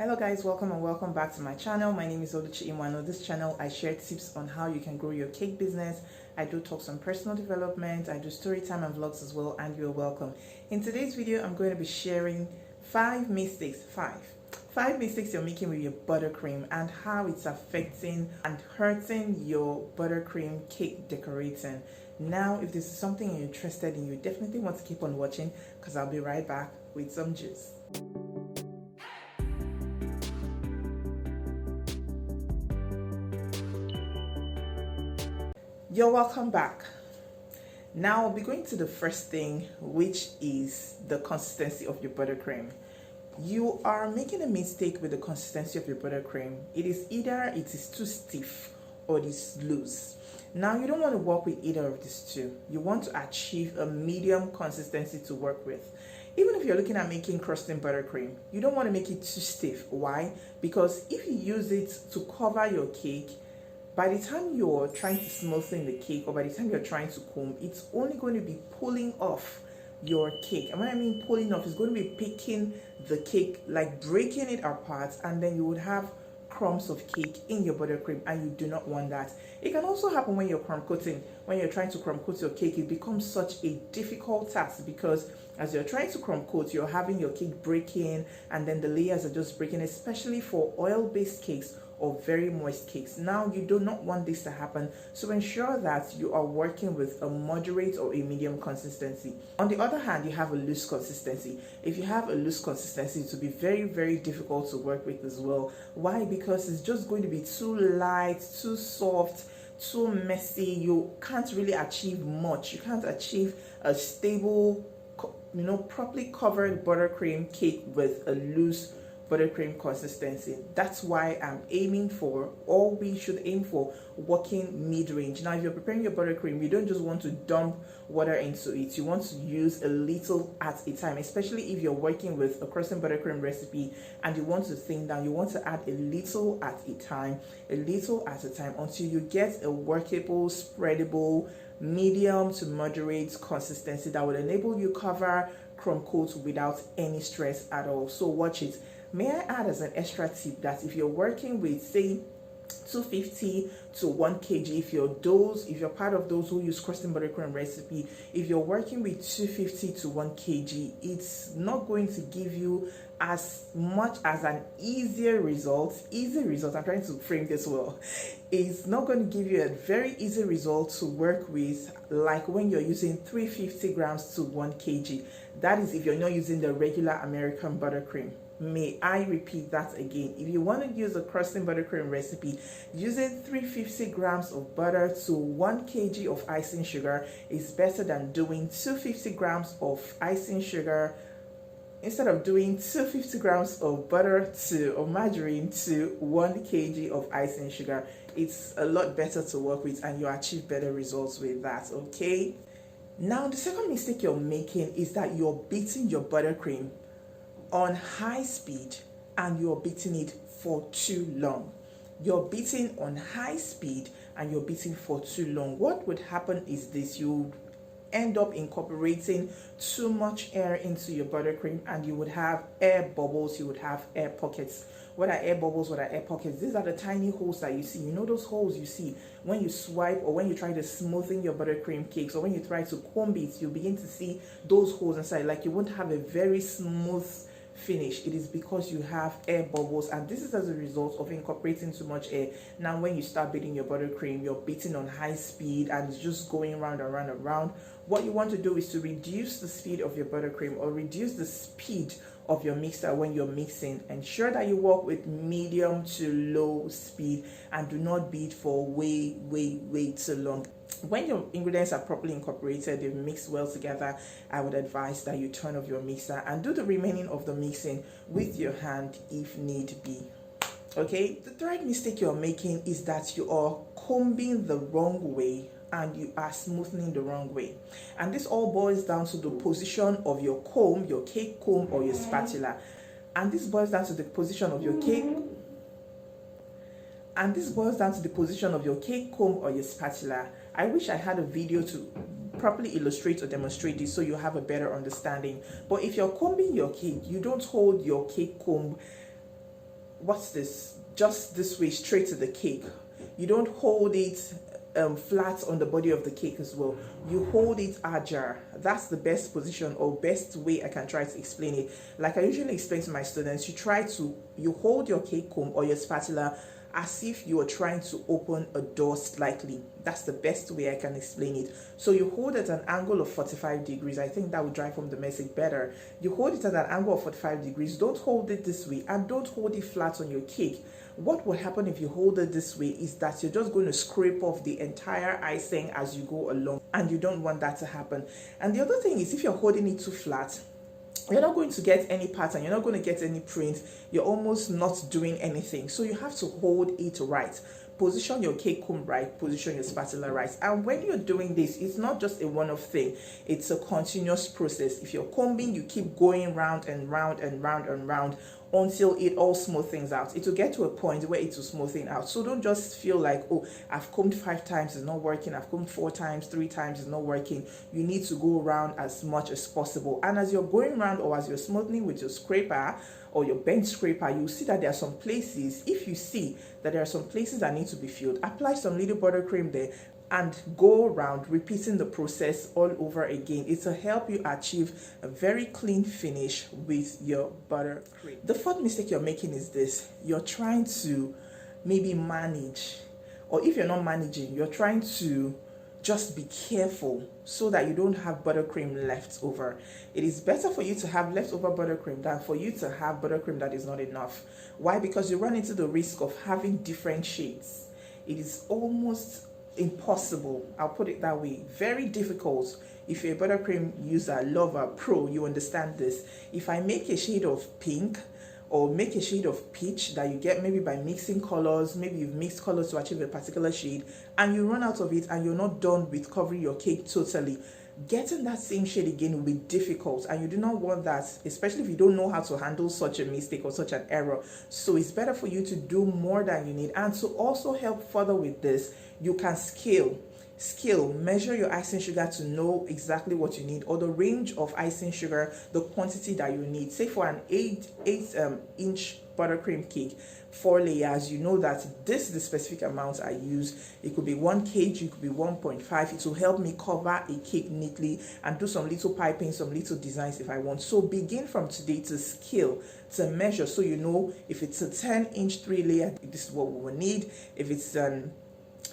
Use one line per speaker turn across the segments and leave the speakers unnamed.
Hello guys, welcome and welcome back to my channel. My name is Oluchi Imwano. On this channel I share tips on how you can grow your cake business. I do talks on personal development, I do story time and vlogs as well, and you're welcome. In today's video I'm going to be sharing five mistakes you're making with your buttercream and how it's affecting and hurting your buttercream cake decorating. Now if this is something you're interested in, you definitely want to keep on watching because I'll be right back with some juice. You're welcome back. Now I'll be going to the first thing, which is the consistency of your buttercream. You are making a mistake with the consistency of your buttercream. It is either it is too stiff or it is loose. Now you don't want to work with either of these two. You want to achieve a medium consistency to work with. Even if you're looking at making crusting buttercream, you don't want to make it too stiff. Why? Because if you use it to cover your cake, by the time you're trying to smoothen the cake or by the time you're trying to comb, it's only going to be pulling off your cake. And when I mean pulling off, it's going to be picking the cake, like breaking it apart, and then you would have crumbs of cake in your buttercream, and you do not want that. It can also happen when you're crumb coating. When you're trying to crumb coat your cake, it becomes such a difficult task because as you're trying to crumb coat, you're having your cake breaking, and then the layers are just breaking, especially for oil-based cakes or very moist cakes. Now you do not want this to happen, so ensure that you are working with a moderate or a medium consistency. On the other hand, you have a loose consistency. If you have a loose consistency, it will be very difficult to work with as well. Why? Because it's just going to be too light, too soft, too messy. You can't really achieve much. You can't achieve a stable, properly covered buttercream cake with a loose buttercream consistency. That's why I'm aiming for, or we should aim for, working mid-range. Now if you're preparing your buttercream, you don't just want to dump water into it. You want to use a little at a time, especially if you're working with a crusting buttercream recipe and you want to thin down. You want to add a little at a time until you get a workable, spreadable, medium to moderate consistency that will enable you cover crumb coat without any stress at all. So watch it. May I add as an extra tip that if you're working with, say, 250 to 1 kg, if you're part of those who use crusting buttercream recipe, if you're working with 250 to 1 kg, it's not going to give you as much as an easy result. I'm trying to frame this well. It's not going to give you a very easy result to work with like when you're using 350 grams to 1 kg. That is if you're not using the regular American buttercream. May I repeat that again? If you want to use a crusting buttercream recipe, using 350 grams of butter to 1 kg of icing sugar is better than doing 250 grams of icing sugar instead of doing 250 grams of butter or margarine to 1 kg of icing sugar. It's a lot better to work with and you achieve better results with that, okay? Now, the second mistake you're making is that you're beating your buttercream on high speed and you're beating it for too long. You're beating on high speed and you're beating for too long. What would happen is this: you end up incorporating too much air into your buttercream and you would have air bubbles, you would have air pockets. What are air bubbles? What are air pockets? These are the tiny holes that you see. You know those holes you see when you swipe or when you try to smoothen your buttercream cakes or when you try to comb it, you begin to see those holes inside, like you won't have a very smooth finish. It is because you have air bubbles, and this is as a result of incorporating too much air. Now when you start beating your buttercream, you're beating on high speed and it's just going round and round and round. What you want to do is to reduce the speed of your buttercream or reduce the speed of your mixer when you're mixing. Ensure that you work with medium to low speed and do not beat for way too long. When your ingredients are properly incorporated, they've mixed well together, I would advise that you turn off your mixer and do the remaining of the mixing with your hand if need be. Okay, the third mistake you're making is that you are combing the wrong way and you are smoothing the wrong way. And this all boils down to the position of your comb, your cake comb or your spatula. And this boils down to the position of your cake comb or your spatula. I wish I had a video to properly illustrate or demonstrate this so you have a better understanding. But if you're combing your cake, you don't hold your cake comb what's this? Just this way, straight to the cake. You don't hold it flat on the body of the cake as well. You hold it ajar. That's the best position or best way I can try to explain it. Like I usually explain to my students, you hold your cake comb or your spatula as if you are trying to open a door slightly. That's the best way I can explain it. So you hold it at an angle of 45 degrees. I think that would drive home the message better. You hold it at an angle of 45 degrees. Don't hold it this way and don't hold it flat on your cake. What will happen if you hold it this way is that you're just going to scrape off the entire icing as you go along, and you don't want that to happen. And the other thing is, if you're holding it too flat, you're not going to get any pattern, you're not going to get any print, you're almost not doing anything. So you have to hold it right. Position your cake comb right, position your spatula right. And when you're doing this, it's not just a one-off thing, it's a continuous process. If you're combing, you keep going round and round and round and round until it all smooth things out. It will get to a point where it will smooth things out. So don't just feel like, oh, I've combed 5 times, it's not working. I've combed 4 times, 3 times, it's not working. You need to go around as much as possible. And as you're going around, or as you're smoothing with your scraper or your bench scraper, you'll see that there are some places, if you see that there are some places that need to be filled, apply some little buttercream there and go around repeating the process all over again. It will help you achieve a very clean finish with your buttercream. The fourth mistake you're making is this: you're trying to maybe manage, or if you're not managing, you're trying to just be careful so that you don't have buttercream left over. It is better for you to have leftover buttercream than for you to have buttercream that is not enough. Why? Because you run into the risk of having different shades. It is almost impossible, I'll put it that way, very difficult. If you're a buttercream user, lover, pro, you understand this. If I make a shade of pink or make a shade of peach that you get maybe by mixing colors, maybe you've mixed colors to achieve a particular shade, and you run out of it and you're not done with covering your cake totally, getting that same shade again will be difficult, and you do not want that, especially if you don't know how to handle such a mistake or such an error. So it's better for you to do more than you need. And to also help further with this, you can scale, measure your icing sugar to know exactly what you need, or the range of icing sugar, the quantity that you need. Say for an 8 inch buttercream cake, 4 layers, you know that this is the specific amount I use. It could be 1 kg, it could be 1.5. It will help me cover a cake neatly and do some little piping, some little designs if I want. So begin from today to scale, to measure, so you know if it's a 10 inch 3 layer, this is what we will need. If it's a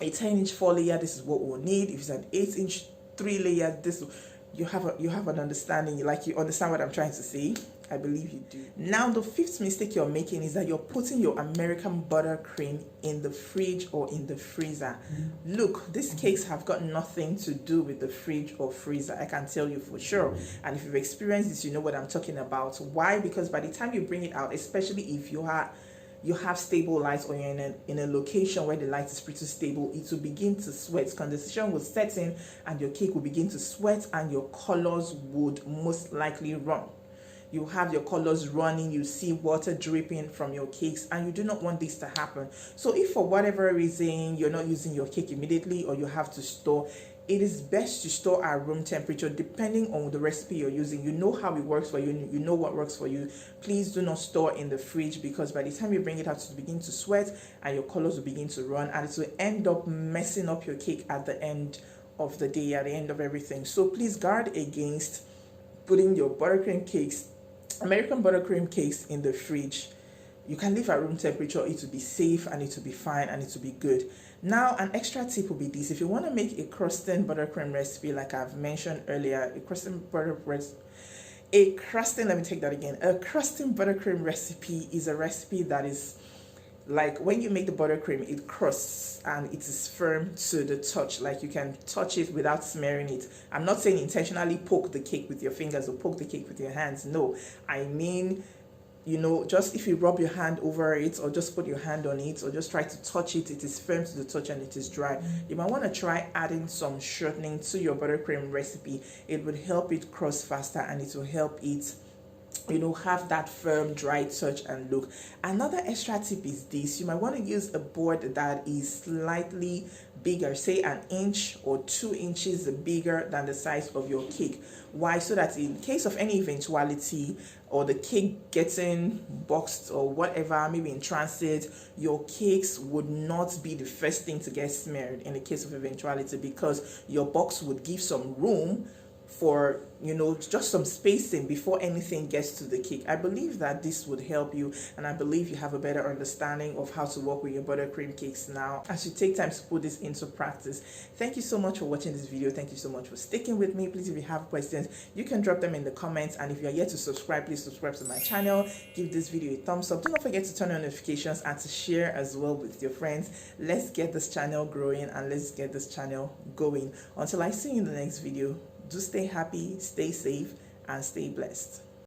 10 inch 4 layer, this is what we'll need. If it's an 8 inch 3 layer, this, you have an understanding, like you understand what I'm trying to say. I believe you do. Now, the fifth mistake you're making is that you're putting your American buttercream in the fridge or in the freezer. Look, these cakes have got nothing to do with the fridge or freezer, I can tell you for sure. And if you've experienced this, you know what I'm talking about. Why? Because by the time you bring it out, especially if you have stable lights, or you're in a location where the light is pretty stable, it will begin to sweat. Condensation will set in and your cake will begin to sweat, and your colors would most likely run. You have your colors running, you see water dripping from your cakes, and you do not want this to happen. So if for whatever reason you're not using your cake immediately, or you have to store, it is best to store at room temperature depending on the recipe you're using. You know how it works for you, you know what works for you. Please do not store in the fridge, because by the time you bring it out, it will begin to sweat and your colors will begin to run, and it will end up messing up your cake at the end of the day, at the end of everything. So please guard against putting your buttercream cakes, American buttercream cakes, in the fridge. You can leave at room temperature. It will be safe and it will be fine and it will be good. Now, an extra tip will be this: if you want to make a crusting buttercream recipe, like I've mentioned earlier, a crusting buttercream recipe is a recipe that is like, when you make the buttercream, it crusts and it is firm to the touch, like you can touch it without smearing it. I'm not saying intentionally poke the cake with your fingers or poke the cake with your hands. No, I mean, just if you rub your hand over it, or just put your hand on it, or just try to touch it, it is firm to the touch and it is dry. You might want to try adding some shortening to your buttercream recipe. It would help it crust faster, and it will help it have that firm dry touch and look. Another extra tip is this: you might want to use a board that is slightly bigger, say an inch or 2 inches bigger than the size of your cake. Why? So that in case of any eventuality, or the cake getting boxed or whatever, maybe in transit, your cakes would not be the first thing to get smeared in the case of eventuality, because your box would give some room for just some spacing before anything gets to the cake. I believe that this would help you, and I believe you have a better understanding of how to work with your buttercream cakes now as you take time to put this into practice. Thank you so much for watching this video. Thank you so much for sticking with me. Please, if you have questions, you can drop them in the comments, and if you are yet to subscribe, please subscribe to my channel. Give this video a thumbs up. Do not forget to turn on notifications and to share as well with your friends. Let's get this channel growing, and let's get this channel going. Until I see you in the next video, do stay happy, stay safe, and stay blessed.